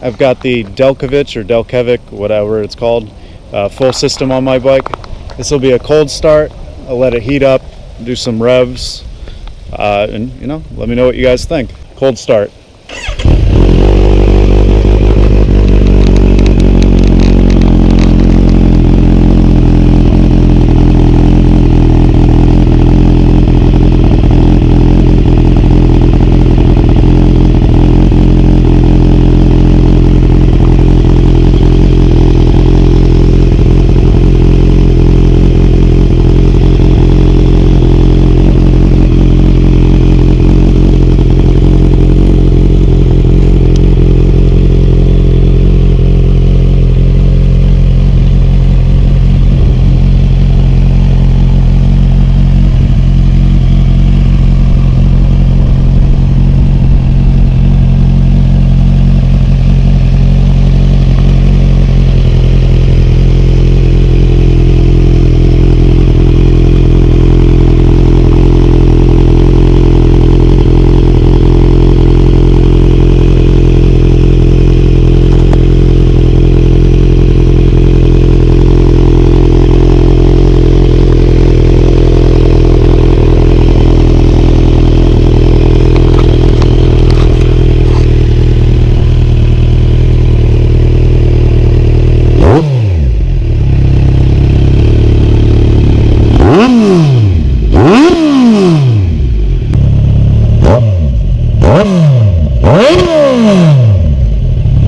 I've got the Delkovich or Delkevic, whatever it's called, full system on my bike. This will be a cold start. I'll let it heat up, do some revs, and let me know what you guys think. Cold start.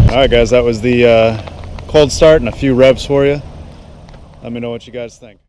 Alright guys, that was the cold start and a few revs for you. Let me know what you guys think.